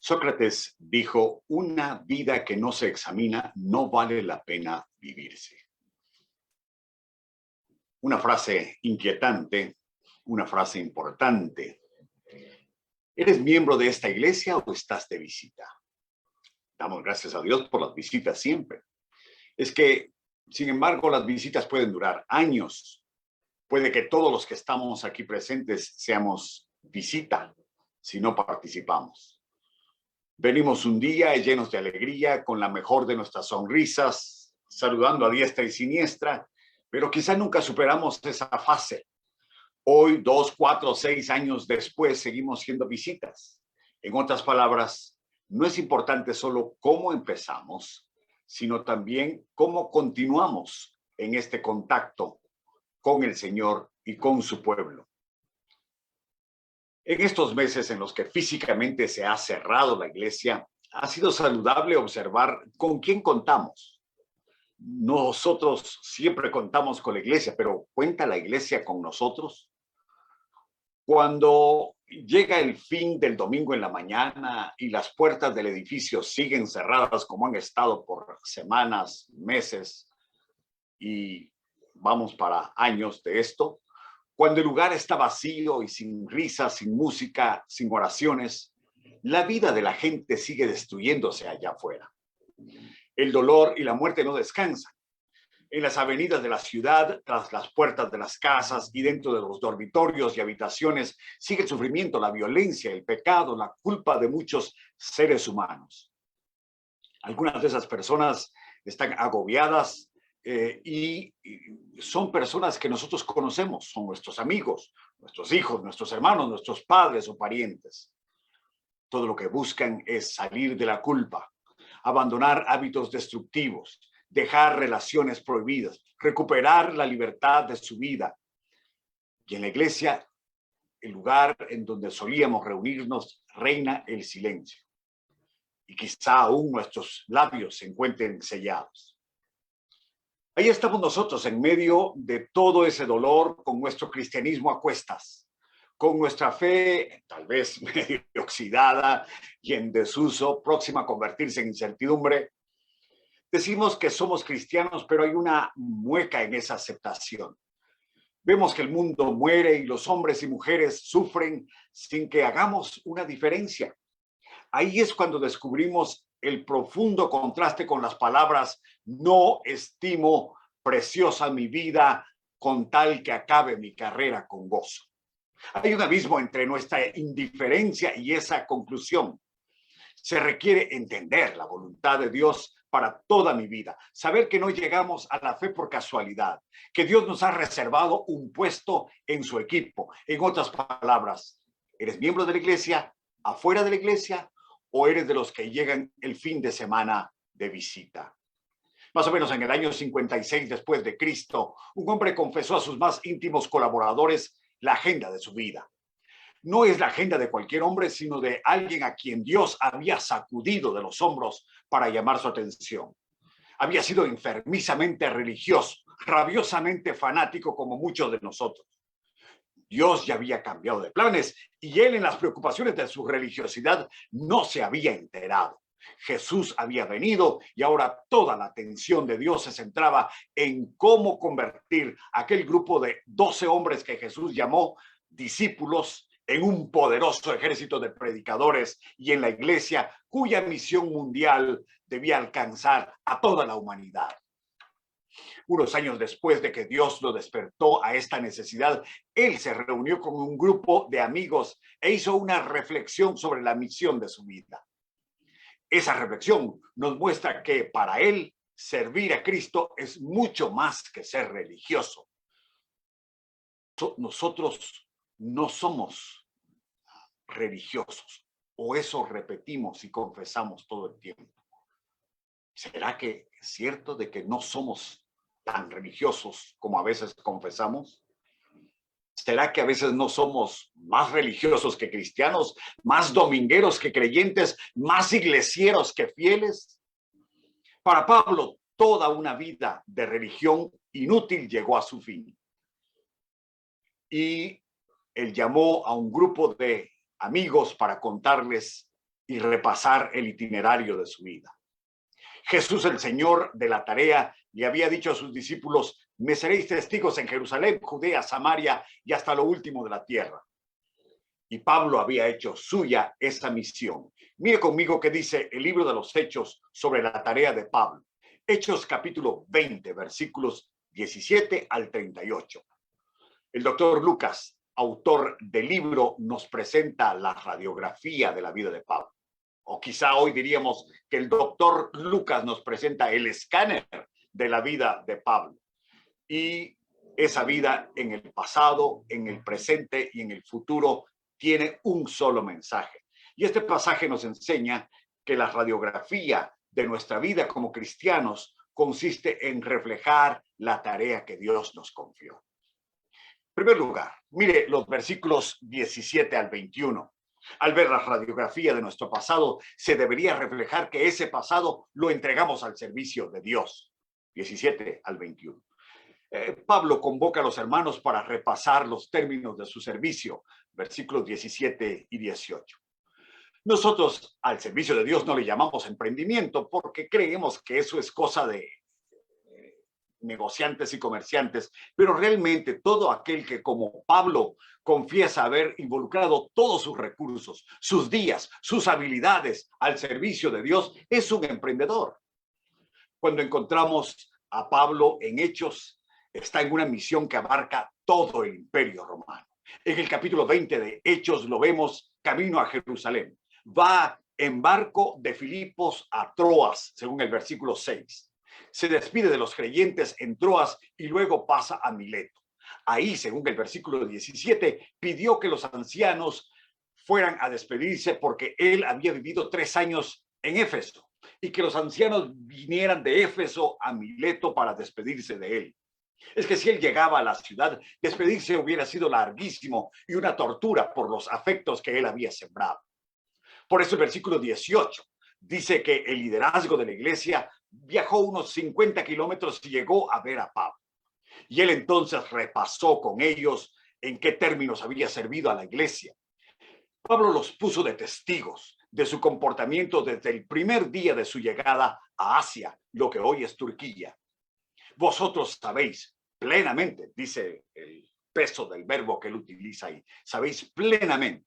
Sócrates dijo, una vida que no se examina no vale la pena vivirse. Una frase inquietante, una frase importante. ¿Eres miembro de esta iglesia o estás de visita? Damos gracias a Dios por las visitas siempre. Es que, sin embargo, las visitas pueden durar años. Puede que todos los que estamos aquí presentes seamos visita si no participamos. Venimos un día llenos de alegría, con la mejor de nuestras sonrisas, saludando a diestra y siniestra, pero quizá nunca superamos esa fase. Hoy, 2, 4, 6 años después, seguimos siendo visitas. En otras palabras, no es importante solo cómo empezamos, sino también cómo continuamos en este contacto con el Señor y con su pueblo. En estos meses en los que físicamente se ha cerrado la iglesia, ha sido saludable observar con quién contamos. Nosotros siempre contamos con la iglesia, pero ¿cuenta la iglesia con nosotros? Cuando llega el fin del domingo en la mañana y las puertas del edificio siguen cerradas como han estado por semanas, meses y vamos para años de esto, cuando el lugar está vacío y sin risas, sin música, sin oraciones, la vida de la gente sigue destruyéndose allá afuera. El dolor y la muerte no descansan. En las avenidas de la ciudad, tras las puertas de las casas y dentro de los dormitorios y habitaciones, sigue el sufrimiento, la violencia, el pecado, la culpa de muchos seres humanos. Algunas de esas personas están agobiadas y son personas que nosotros conocemos, son nuestros amigos, nuestros hijos, nuestros hermanos, nuestros padres o parientes. Todo lo que buscan es salir de la culpa, abandonar hábitos destructivos, dejar relaciones prohibidas, recuperar la libertad de su vida. Y en la iglesia, el lugar en donde solíamos reunirnos, reina el silencio. Y quizá aún nuestros labios se encuentren sellados. Ahí estamos nosotros en medio de todo ese dolor, con nuestro cristianismo a cuestas, con nuestra fe tal vez medio oxidada y en desuso, próxima a convertirse en incertidumbre. Decimos que somos cristianos, pero hay una mueca en esa aceptación. Vemos que el mundo muere y los hombres y mujeres sufren sin que hagamos una diferencia. Ahí es cuando descubrimos el profundo contraste con las palabras no estimo preciosa mi vida con tal que acabe mi carrera con gozo. Hay un abismo entre nuestra indiferencia y esa conclusión. Se requiere entender la voluntad de Dios para toda mi vida, saber que no llegamos a la fe por casualidad, que Dios nos ha reservado un puesto en su equipo. En otras palabras, ¿eres miembro de la iglesia, afuera de la iglesia, o eres de los que llegan el fin de semana de visita? Más o menos en el año 56 después de Cristo, un hombre confesó a sus más íntimos colaboradores la agenda de su vida. No es la agenda de cualquier hombre, sino de alguien a quien Dios había sacudido de los hombros para llamar su atención. Había sido enfermizamente religioso, rabiosamente fanático como muchos de nosotros. Dios ya había cambiado de planes y él en las preocupaciones de su religiosidad no se había enterado. Jesús había venido y ahora toda la atención de Dios se centraba en cómo convertir aquel grupo de 12 hombres que Jesús llamó discípulos en un poderoso ejército de predicadores y en la iglesia cuya misión mundial debía alcanzar a toda la humanidad. Unos años después de que Dios lo despertó a esta necesidad, él se reunió con un grupo de amigos e hizo una reflexión sobre la misión de su vida. Esa reflexión nos muestra que para él servir a Cristo es mucho más que ser religioso. Nosotros no somos religiosos, o eso repetimos y confesamos todo el tiempo. ¿Será que es cierto de que no somos tan religiosos como a veces confesamos? ¿Será que a veces no somos más religiosos que cristianos, más domingueros que creyentes, más iglecieros que fieles? Para Pablo, toda una vida de religión inútil llegó a su fin. Y él llamó a un grupo de amigos para contarles y repasar el itinerario de su vida. Jesús, el Señor de la tarea, le había dicho a sus discípulos: me seréis testigos en Jerusalén, Judea, Samaria y hasta lo último de la tierra. Y Pablo había hecho suya esa misión. Mire conmigo qué dice el libro de los Hechos sobre la tarea de Pablo. Hechos capítulo 20, versículos 17 al 38. El doctor Lucas, autor del libro, nos presenta la radiografía de la vida de Pablo. O quizá hoy diríamos que el doctor Lucas nos presenta el escáner de la vida de Pablo. Y esa vida en el pasado, en el presente y en el futuro tiene un solo mensaje. Y este pasaje nos enseña que la radiografía de nuestra vida como cristianos consiste en reflejar la tarea que Dios nos confió. En primer lugar, mire los versículos 17 al 21. Al ver la radiografía de nuestro pasado, se debería reflejar que ese pasado lo entregamos al servicio de Dios. 17 al 21. Pablo convoca a los hermanos para repasar los términos de su servicio, versículos 17 y 18. Nosotros al servicio de Dios no le llamamos emprendimiento porque creemos que eso es cosa de negociantes y comerciantes, pero realmente todo aquel que como Pablo confiesa haber involucrado todos sus recursos, sus días, sus habilidades al servicio de Dios, es un emprendedor. Cuando encontramos a Pablo en Hechos, está en una misión que abarca todo el imperio romano. En el capítulo 20 de Hechos lo vemos camino a Jerusalén. Va en barco de Filipos a Troas, según el versículo 6. Se despide de los creyentes en Troas y luego pasa a Mileto. Ahí, según el versículo 17, pidió que los ancianos fueran a despedirse porque él había vivido 3 años en Éfeso y que los ancianos vinieran de Éfeso a Mileto para despedirse de él. Es que si él llegaba a la ciudad, despedirse hubiera sido larguísimo y una tortura por los afectos que él había sembrado. Por eso el versículo 18 dice que el liderazgo de la iglesia viajó unos 50 kilómetros y llegó a ver a Pablo. Y él entonces repasó con ellos en qué términos había servido a la iglesia. Pablo los puso de testigos de su comportamiento desde el primer día de su llegada a Asia, lo que hoy es Turquía. Vosotros sabéis plenamente, dice el peso del verbo que él utiliza ahí, sabéis plenamente.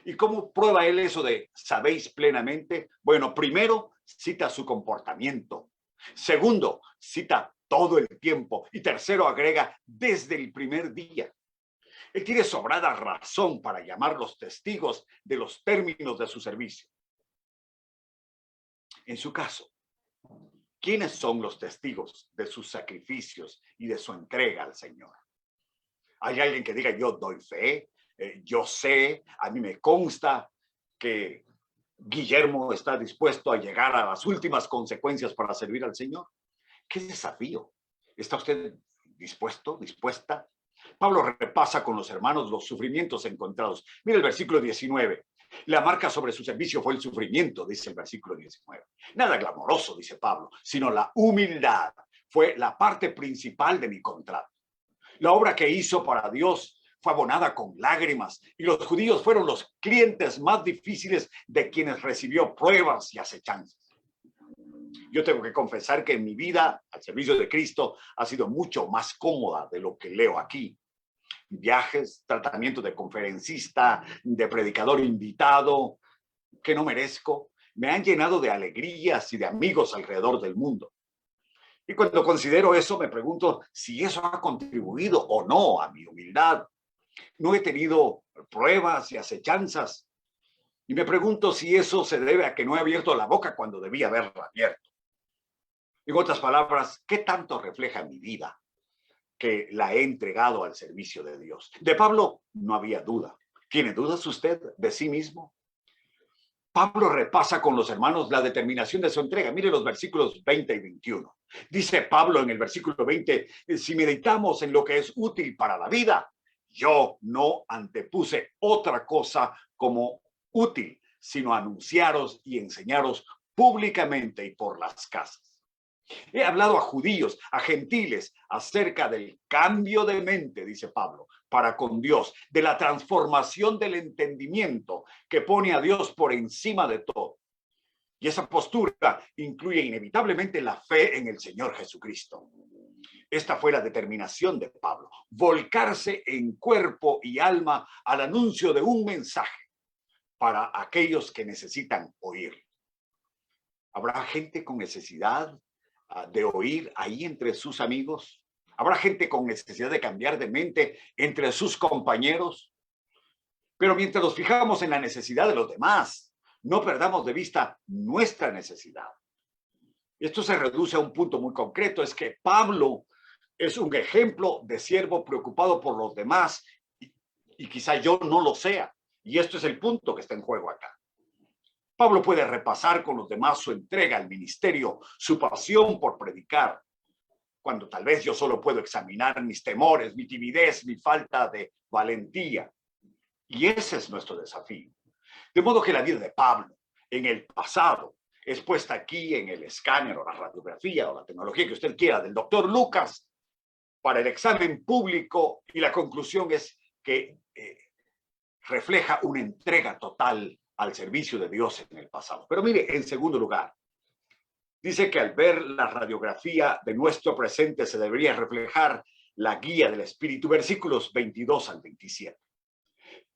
¿Y cómo prueba él eso de sabéis plenamente? Bueno, primero cita su comportamiento. Segundo, cita todo el tiempo. Y tercero, agrega desde el primer día. Él tiene sobrada razón para llamar los testigos de los términos de su servicio. En su caso, ¿quiénes son los testigos de sus sacrificios y de su entrega al Señor? ¿Hay alguien que diga yo doy fe? Yo sé, a mí me consta que Guillermo está dispuesto a llegar a las últimas consecuencias para servir al Señor? ¡Qué desafío! ¿Está usted dispuesto, dispuesta? Pablo repasa con los hermanos los sufrimientos encontrados. Mira el versículo 19. La marca sobre su servicio fue el sufrimiento, dice el versículo 19. Nada glamoroso, dice Pablo, sino la humildad fue la parte principal de mi contrato. La obra que hizo para Dios fue abonada con lágrimas y los judíos fueron los clientes más difíciles de quienes recibió pruebas y acechanzas. Yo tengo que confesar que en mi vida al servicio de Cristo ha sido mucho más cómoda de lo que leo aquí. Viajes, tratamiento de conferencista, de predicador invitado, que no merezco, me han llenado de alegrías y de amigos alrededor del mundo. Y cuando considero eso, me pregunto si eso ha contribuido o no a mi humildad. No he tenido pruebas y acechanzas. Y me pregunto si eso se debe a que no he abierto la boca cuando debía haberla abierto. En otras palabras, ¿qué tanto refleja mi vida que la he entregado al servicio de Dios? De Pablo no había duda. ¿Tiene dudas usted de sí mismo? Pablo repasa con los hermanos la determinación de su entrega. Mire los versículos 20 y 21. Dice Pablo en el versículo 20, si meditamos en lo que es útil para la vida, yo no antepuse otra cosa como útil, sino anunciaros y enseñaros públicamente y por las casas. He hablado a judíos, a gentiles, acerca del cambio de mente, dice Pablo, para con Dios, de la transformación del entendimiento que pone a Dios por encima de todo. Y esa postura incluye inevitablemente la fe en el Señor Jesucristo. Esta fue la determinación de Pablo, volcarse en cuerpo y alma al anuncio de un mensaje para aquellos que necesitan oír. ¿Habrá gente con necesidad de oír ahí entre sus amigos? ¿Habrá gente con necesidad de cambiar de mente entre sus compañeros? Pero mientras nos fijamos en la necesidad de los demás, no perdamos de vista nuestra necesidad. Esto se reduce a un punto muy concreto, es que Pablo es un ejemplo de siervo preocupado por los demás y quizá yo no lo sea. Y esto es el punto que está en juego acá. Pablo puede repasar con los demás su entrega al ministerio, su pasión por predicar, cuando tal vez yo solo puedo examinar mis temores, mi timidez, mi falta de valentía. Y ese es nuestro desafío. De modo que la vida de Pablo en el pasado es puesta aquí en el escáner o la radiografía o la tecnología que usted quiera del doctor Lucas para el examen público, y la conclusión es que refleja una entrega total al servicio de Dios en el pasado. Pero mire, en segundo lugar, dice que al ver la radiografía de nuestro presente se debería reflejar la guía del Espíritu, versículos 22 al 27.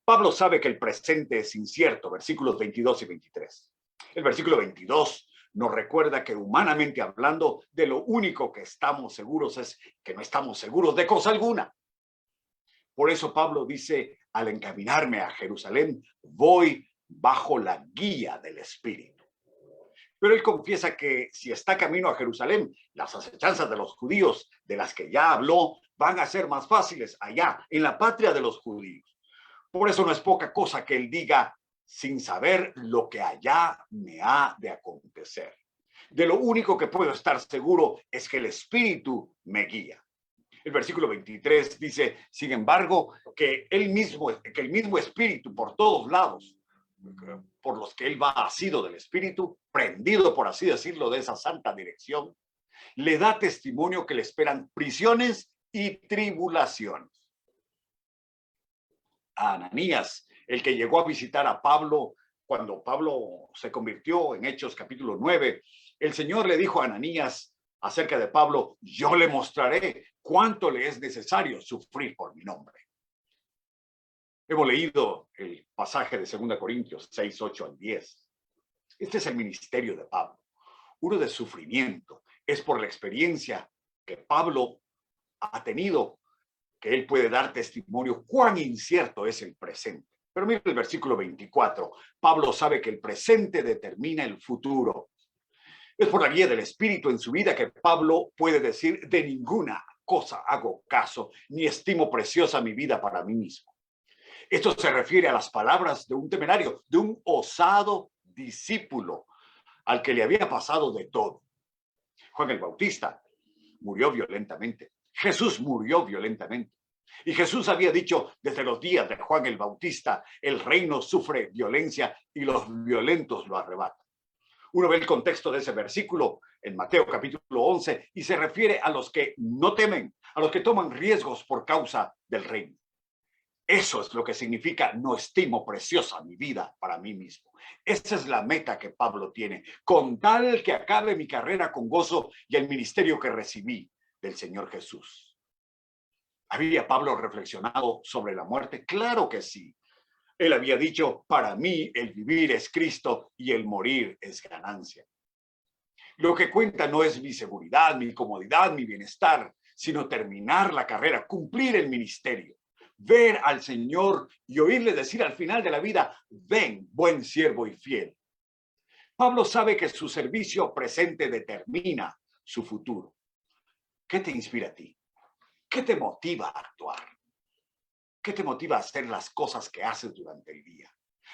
Pablo sabe que el presente es incierto, versículos 22 y 23. El versículo 22 nos recuerda que, humanamente hablando, de lo único que estamos seguros es que no estamos seguros de cosa alguna. Por eso Pablo dice, al encaminarme a Jerusalén, voy bajo la guía del Espíritu. Pero él confiesa que si está camino a Jerusalén, las acechanzas de los judíos, de las que ya habló, van a ser más fáciles allá, en la patria de los judíos. Por eso no es poca cosa que él diga, sin saber lo que allá me ha de acontecer. De lo único que puedo estar seguro es que el Espíritu me guía. El versículo 23 dice, sin embargo, que el mismo Espíritu por todos lados, por los que él va asido del Espíritu, prendido, por así decirlo, de esa santa dirección, le da testimonio que le esperan prisiones y tribulaciones. A Ananías, el que llegó a visitar a Pablo cuando Pablo se convirtió en Hechos capítulo 9, el Señor le dijo a Ananías acerca de Pablo, yo le mostraré cuánto le es necesario sufrir por mi nombre. Hemos leído el pasaje de 2 Corintios 6, 8 al 10. Este es el ministerio de Pablo. Uno de sufrimiento. Es por la experiencia que Pablo ha tenido que él puede dar testimonio cuán incierto es el presente. Pero mira el versículo 24. Pablo sabe que el presente determina el futuro. Es por la guía del Espíritu en su vida que Pablo puede decir, de ninguna cosa hago caso, ni estimo preciosa mi vida para mí mismo. Esto se refiere a las palabras de un temerario, de un osado discípulo al que le había pasado de todo. Juan el Bautista murió violentamente. Jesús murió violentamente. Y Jesús había dicho desde los días de Juan el Bautista, el reino sufre violencia y los violentos lo arrebatan. Uno ve el contexto de ese versículo en Mateo capítulo 11 y se refiere a los que no temen, a los que toman riesgos por causa del reino. Eso es lo que significa no estimo preciosa mi vida para mí mismo. Esa es la meta que Pablo tiene, con tal que acabe mi carrera con gozo y el ministerio que recibí del Señor Jesús. ¿Había Pablo reflexionado sobre la muerte? Claro que sí. Él había dicho, para mí el vivir es Cristo y el morir es ganancia. Lo que cuenta no es mi seguridad, mi comodidad, mi bienestar, sino terminar la carrera, cumplir el ministerio, ver al Señor y oírle decir al final de la vida, ven, buen siervo y fiel. Pablo sabe que su servicio presente determina su futuro. ¿Qué te inspira a ti? ¿Qué te motiva a actuar? ¿Qué te motiva a hacer las cosas que haces durante el día?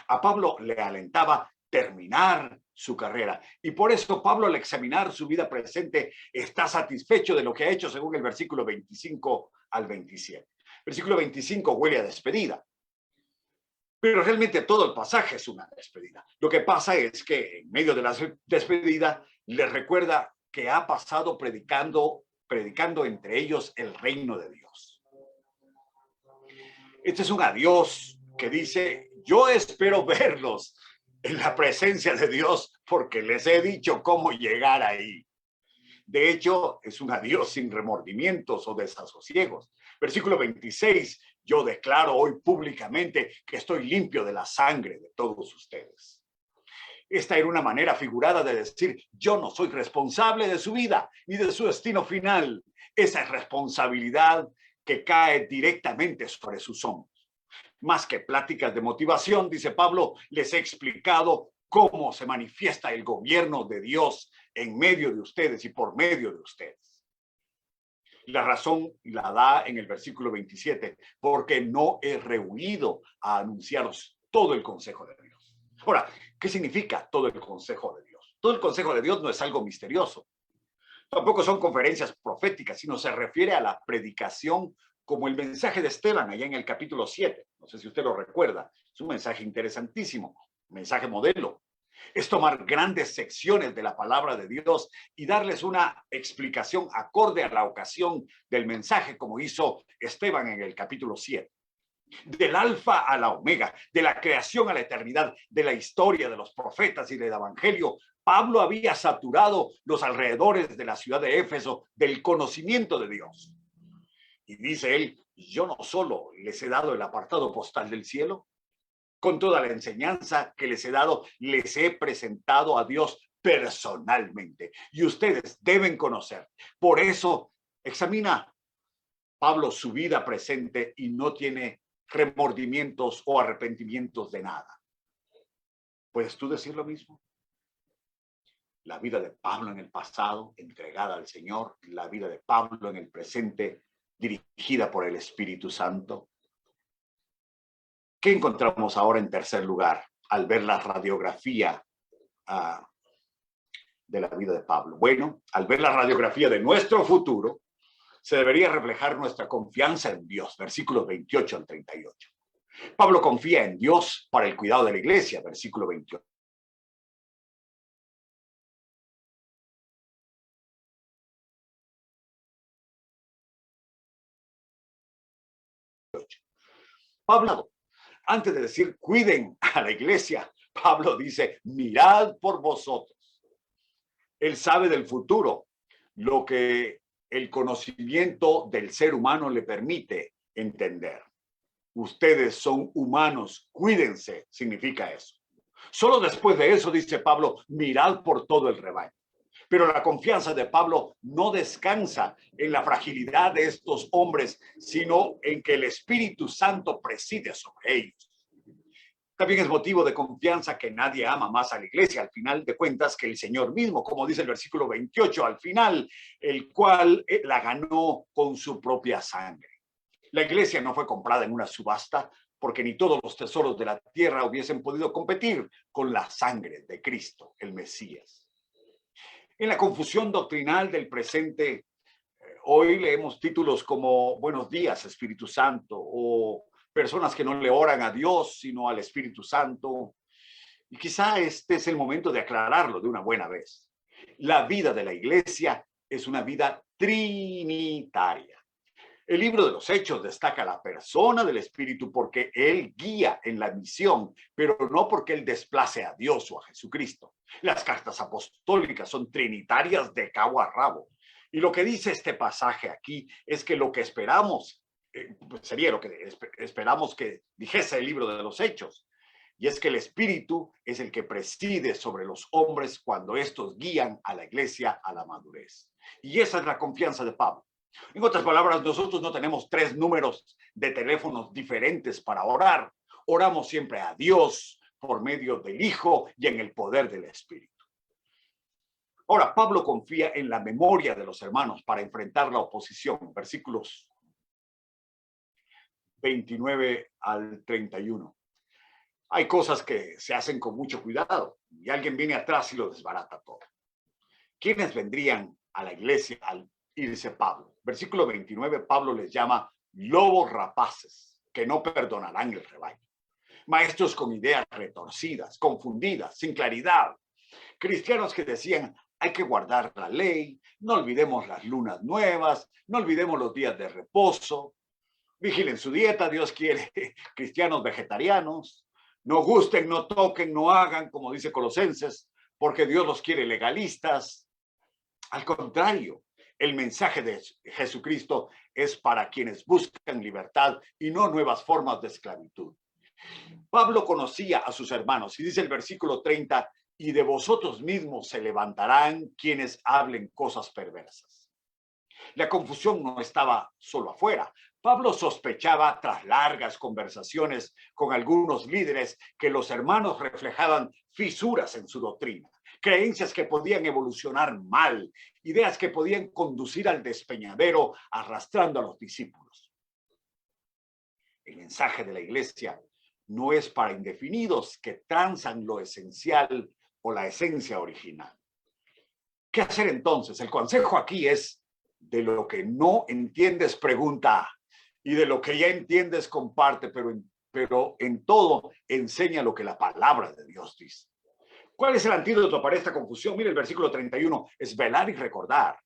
A Pablo le alentaba terminar su carrera. Y por eso Pablo, al examinar su vida presente, está satisfecho de lo que ha hecho según el versículo 25 al 27. Versículo 25 huele a despedida. Pero realmente todo el pasaje es una despedida. Lo que pasa es que en medio de la despedida le recuerda que ha pasado predicando entre ellos el reino de Dios. Este es un adiós que dice, yo espero verlos en la presencia de Dios porque les he dicho cómo llegar ahí. De hecho, es un adiós sin remordimientos o desasosiegos. Versículo 26, yo declaro hoy públicamente que estoy limpio de la sangre de todos ustedes. Esta era una manera figurada de decir, yo no soy responsable de su vida ni de su destino final. Esa es responsabilidad que cae directamente sobre sus hombros. Más que pláticas de motivación, dice Pablo, les he explicado cómo se manifiesta el gobierno de Dios en medio de ustedes y por medio de ustedes. La razón la da en el versículo 27, porque no he rehuido a anunciaros todo el consejo de Dios. Ahora, ¿qué significa todo el consejo de Dios? Todo el consejo de Dios no es algo misterioso. Tampoco son conferencias proféticas, sino se refiere a la predicación como el mensaje de Esteban allá en el capítulo 7. No sé si usted lo recuerda. Es un mensaje interesantísimo, un mensaje modelo. Es tomar grandes secciones de la palabra de Dios y darles una explicación acorde a la ocasión del mensaje, como hizo Esteban en el capítulo 7. Del alfa a la omega, de la creación a la eternidad, de la historia de los profetas y del evangelio, Pablo había saturado los alrededores de la ciudad de Éfeso del conocimiento de Dios. Y dice él, yo no solo les he dado el apartado postal del cielo, con toda la enseñanza que les he dado, les he presentado a Dios personalmente. Y ustedes deben conocer. Por eso examina Pablo su vida presente y no tiene remordimientos o arrepentimientos de nada. ¿Puedes tú decir lo mismo? La vida de Pablo en el pasado, entregada al Señor, la vida de Pablo en el presente, dirigida por el Espíritu Santo. ¿Qué encontramos ahora en tercer lugar al ver la radiografía de la vida de Pablo? Bueno, al ver la radiografía de nuestro futuro, se debería reflejar nuestra confianza en Dios, versículos 28 al 38. Pablo confía en Dios para el cuidado de la iglesia, versículo 28. Pablo, antes de decir cuiden a la iglesia, Pablo dice, mirad por vosotros. Él sabe del futuro, lo que el conocimiento del ser humano le permite entender. Ustedes son humanos, cuídense, significa eso. Solo después de eso, dice Pablo, mirad por todo el rebaño. Pero la confianza de Pablo no descansa en la fragilidad de estos hombres, sino en que el Espíritu Santo preside sobre ellos. También es motivo de confianza que nadie ama más a la iglesia, al final de cuentas, que el Señor mismo, como dice el versículo 28 al final, el cual la ganó con su propia sangre. La iglesia no fue comprada en una subasta, porque ni todos los tesoros de la tierra hubiesen podido competir con la sangre de Cristo, el Mesías. En la confusión doctrinal del presente, hoy leemos títulos como Buenos días, Espíritu Santo, o personas que no le oran a Dios, sino al Espíritu Santo. Y quizá este es el momento de aclararlo de una buena vez. La vida de la iglesia es una vida trinitaria. El libro de los Hechos destaca la persona del Espíritu porque Él guía en la misión, pero no porque Él desplace a Dios o a Jesucristo. Las cartas apostólicas son trinitarias de cabo a rabo. Y lo que dice este pasaje aquí es que lo que esperamos, sería lo que esperamos que dijese el libro de los Hechos, y es que el Espíritu es el que preside sobre los hombres cuando estos guían a la iglesia a la madurez. Y esa es la confianza de Pablo. En otras palabras, nosotros no tenemos 3 números de teléfonos diferentes para orar. Oramos siempre a Dios por medio del Hijo y en el poder del Espíritu. Ahora, Pablo confía en la memoria de los hermanos para enfrentar la oposición. Versículos 29 al 31. Hay cosas que se hacen con mucho cuidado y alguien viene atrás y lo desbarata todo. ¿Quiénes vendrían a la iglesia al irse Pablo? Versículo 29, Pablo les llama lobos rapaces que no perdonarán el rebaño. Maestros con ideas retorcidas, confundidas, sin claridad. Cristianos que decían, hay que guardar la ley, no olvidemos las lunas nuevas, no olvidemos los días de reposo. Vigilen su dieta, Dios quiere cristianos vegetarianos. No gusten, no toquen, no hagan, como dice Colosenses, porque Dios los quiere legalistas. Al contrario, el mensaje de Jesucristo es para quienes buscan libertad y no nuevas formas de esclavitud. Pablo conocía a sus hermanos y dice el versículo 30, y de vosotros mismos se levantarán quienes hablen cosas perversas. La confusión no estaba solo afuera. Pablo sospechaba, tras largas conversaciones con algunos líderes, que los hermanos reflejaban fisuras en su doctrina, creencias que podían evolucionar mal, ideas que podían conducir al despeñadero arrastrando a los discípulos. El mensaje de la iglesia no es para indefinidos que transan lo esencial o la esencia original. ¿Qué hacer entonces? El consejo aquí es: de lo que no entiendes, pregunta, y de lo que ya entiendes, comparte, pero en todo enseña lo que la palabra de Dios dice. ¿Cuál es el antídoto para esta confusión? Mire el versículo 31, es velar y recordar,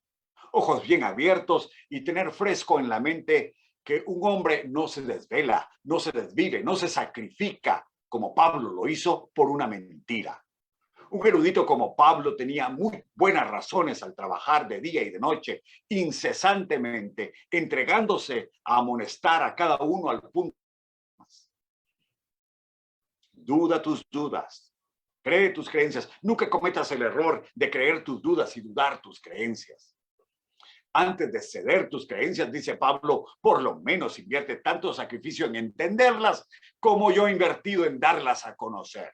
ojos bien abiertos y tener fresco en la mente que un hombre no se desvela, no se desvive, no se sacrifica como Pablo lo hizo por una mentira. Un erudito como Pablo tenía muy buenas razones al trabajar de día y de noche, incesantemente, entregándose a amonestar a cada uno al punto. Duda tus dudas, cree tus creencias. Nunca cometas el error de creer tus dudas y dudar tus creencias. Antes de ceder tus creencias, dice Pablo, por lo menos invierte tanto sacrificio en entenderlas como yo he invertido en darlas a conocer.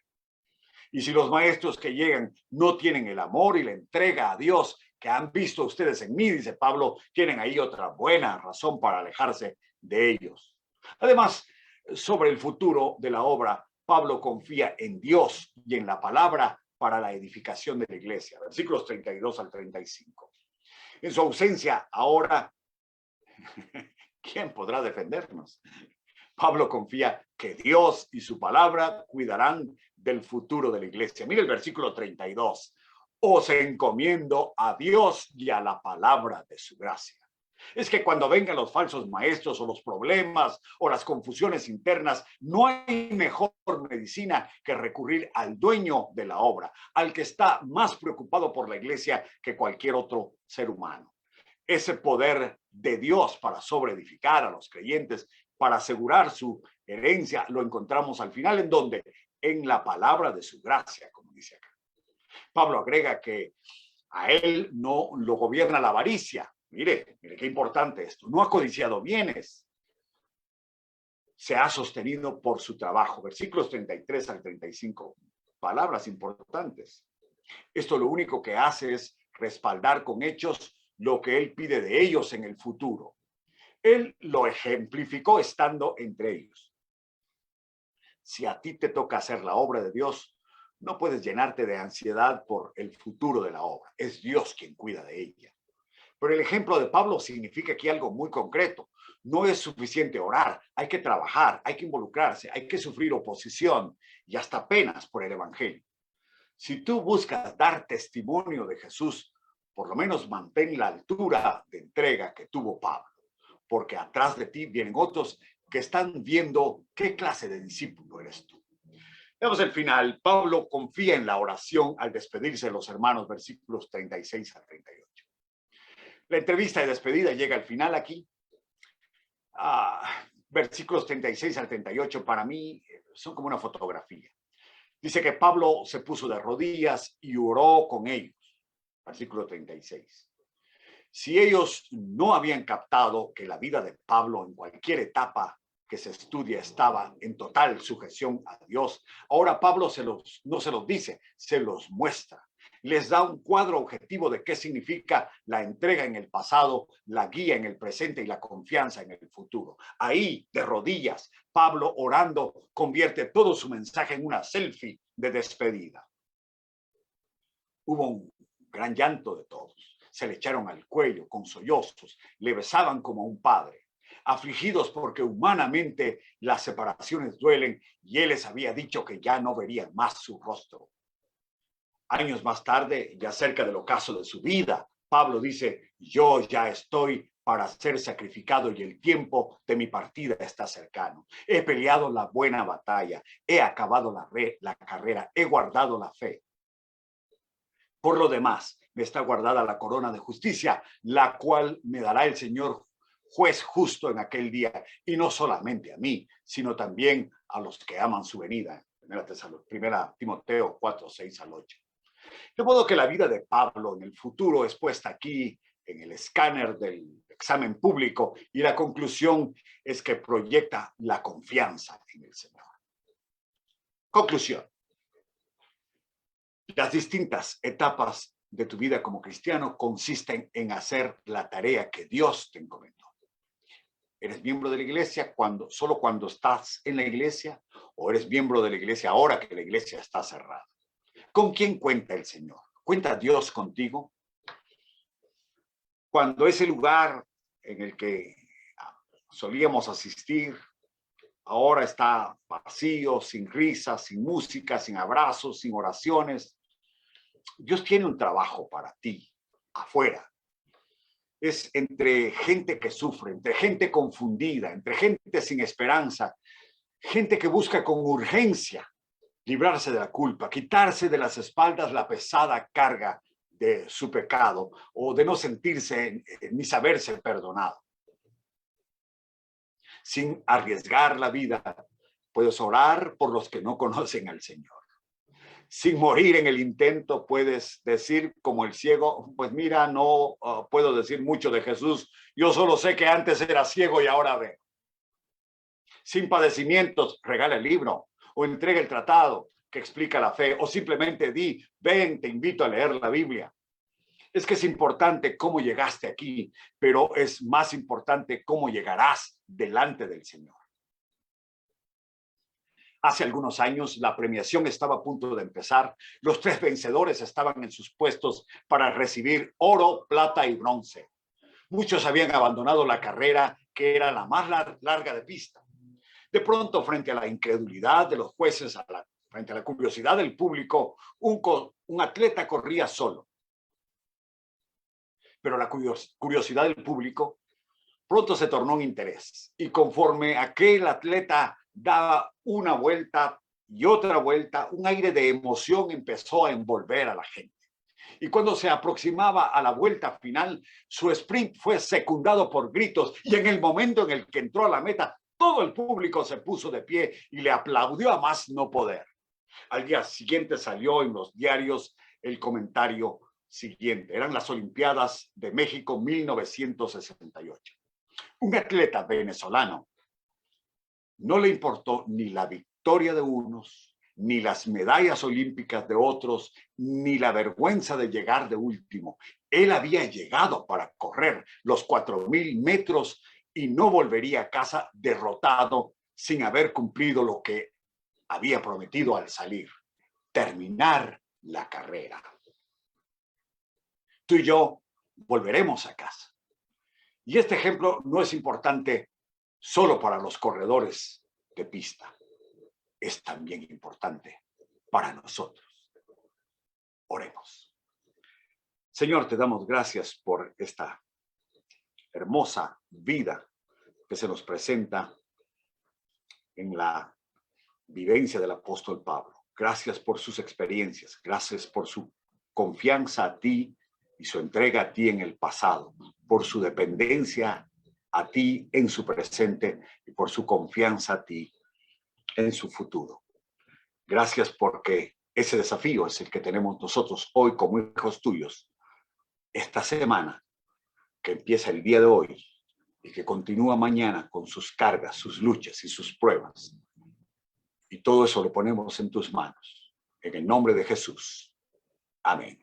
Y si los maestros que llegan no tienen el amor y la entrega a Dios que han visto ustedes en mí, dice Pablo, tienen ahí otra buena razón para alejarse de ellos. Además, sobre el futuro de la obra, Pablo confía en Dios y en la palabra para la edificación de la iglesia. Versículos 32 al 35. En su ausencia, ahora, ¿quién podrá defendernos? Pablo confía que Dios y su palabra cuidarán del futuro de la iglesia. Mire el versículo 32. Os encomiendo a Dios y a la palabra de su gracia. Es que cuando vengan los falsos maestros o los problemas o las confusiones internas, no hay mejor medicina que recurrir al dueño de la obra, al que está más preocupado por la iglesia que cualquier otro ser humano. Ese poder de Dios para sobreedificar a los creyentes, para asegurar su herencia, lo encontramos al final, ¿en dónde? En la palabra de su gracia, como dice acá. Pablo agrega que a él no lo gobierna la avaricia. Mire qué importante esto. No ha codiciado bienes. Se ha sostenido por su trabajo. Versículos 33 al 35. Palabras importantes. Esto lo único que hace es respaldar con hechos lo que él pide de ellos en el futuro. Él lo ejemplificó estando entre ellos. Si a ti te toca hacer la obra de Dios, no puedes llenarte de ansiedad por el futuro de la obra. Es Dios quien cuida de ella. Pero el ejemplo de Pablo significa aquí algo muy concreto. No es suficiente orar, hay que trabajar, hay que involucrarse, hay que sufrir oposición y hasta penas por el evangelio. Si tú buscas dar testimonio de Jesús, por lo menos mantén la altura de entrega que tuvo Pablo, porque atrás de ti vienen otros que están viendo qué clase de discípulo eres tú. Veamos el final. Pablo confía en la oración al despedirse de los hermanos, versículos 36 a 38. La entrevista de despedida llega al final aquí. Versículos 36 al 38 para mí son como una fotografía. Dice que Pablo se puso de rodillas y oró con ellos. Versículo 36. Si ellos no habían captado que la vida de Pablo en cualquier etapa que se estudia estaba en total sujeción a Dios, ahora Pablo no se los dice, se los muestra. Les da un cuadro objetivo de qué significa la entrega en el pasado, la guía en el presente y la confianza en el futuro. Ahí, de rodillas, Pablo orando convierte todo su mensaje en una selfie de despedida. Hubo un gran llanto de todos. Se le echaron al cuello con sollozos, le besaban como a un padre, afligidos porque humanamente las separaciones duelen y él les había dicho que ya no verían más su rostro. Años más tarde, ya cerca del ocaso de su vida, Pablo dice, yo ya estoy para ser sacrificado y el tiempo de mi partida está cercano. He peleado la buena batalla, he acabado la carrera, he guardado la fe. Por lo demás, me está guardada la corona de justicia, la cual me dará el Señor juez justo en aquel día, y no solamente a mí, sino también a los que aman su venida. Primera Timoteo 4, 6 al 8. De modo que la vida de Pablo en el futuro es puesta aquí en el escáner del examen público, y la conclusión es que proyecta la confianza en el Señor. Conclusión. Las distintas etapas de tu vida como cristiano consisten en hacer la tarea que Dios te encomendó. ¿Eres miembro de la iglesia solo cuando estás en la iglesia, o eres miembro de la iglesia ahora que la iglesia está cerrada? ¿Con quién cuenta el Señor? ¿Cuenta Dios contigo? Cuando ese lugar en el que solíamos asistir ahora está vacío, sin risas, sin música, sin abrazos, sin oraciones, Dios tiene un trabajo para ti afuera. Es entre gente que sufre, entre gente confundida, entre gente sin esperanza, gente que busca con urgencia librarse de la culpa, quitarse de las espaldas la pesada carga de su pecado o de no sentirse ni saberse perdonado. Sin arriesgar la vida, puedes orar por los que no conocen al Señor. Sin morir en el intento, puedes decir como el ciego, pues mira, no puedo decir mucho de Jesús, yo solo sé que antes era ciego y ahora veo. Sin padecimientos, regala el libro o entrega el tratado que explica la fe, o simplemente di, ven, te invito a leer la Biblia. Es que es importante cómo llegaste aquí, pero es más importante cómo llegarás delante del Señor. Hace algunos años la premiación estaba a punto de empezar. Los 3 vencedores estaban en sus puestos para recibir oro, plata y bronce. Muchos habían abandonado la carrera, que era la más larga de pista. De pronto, frente a la incredulidad de los jueces, frente a la curiosidad del público, un atleta corría solo. Pero la curiosidad del público pronto se tornó un interés. Y conforme aquel atleta daba una vuelta y otra vuelta, un aire de emoción empezó a envolver a la gente. Y cuando se aproximaba a la vuelta final, su sprint fue secundado por gritos, y en el momento en el que entró a la meta, todo el público se puso de pie y le aplaudió a más no poder. Al día siguiente salió en los diarios el comentario siguiente. Eran las Olimpiadas de México 1968. Un atleta venezolano no le importó ni la victoria de unos, ni las medallas olímpicas de otros, ni la vergüenza de llegar de último. Él había llegado para correr los 4,000 metros y no volvería a casa derrotado sin haber cumplido lo que había prometido al salir: terminar la carrera. Tú y yo volveremos a casa. Y este ejemplo no es importante solo para los corredores de pista, es también importante para nosotros. Oremos. Señor, te damos gracias por esta hermosa vida que se nos presenta en la vivencia del apóstol Pablo. Gracias por sus experiencias, gracias por su confianza a ti y su entrega a ti en el pasado, por su dependencia a ti en su presente y por su confianza a ti en su futuro. Gracias porque ese desafío es el que tenemos nosotros hoy como hijos tuyos, esta semana que empieza el día de hoy y que continúa mañana con sus cargas, sus luchas y sus pruebas. Y todo eso lo ponemos en tus manos. En el nombre de Jesús. Amén.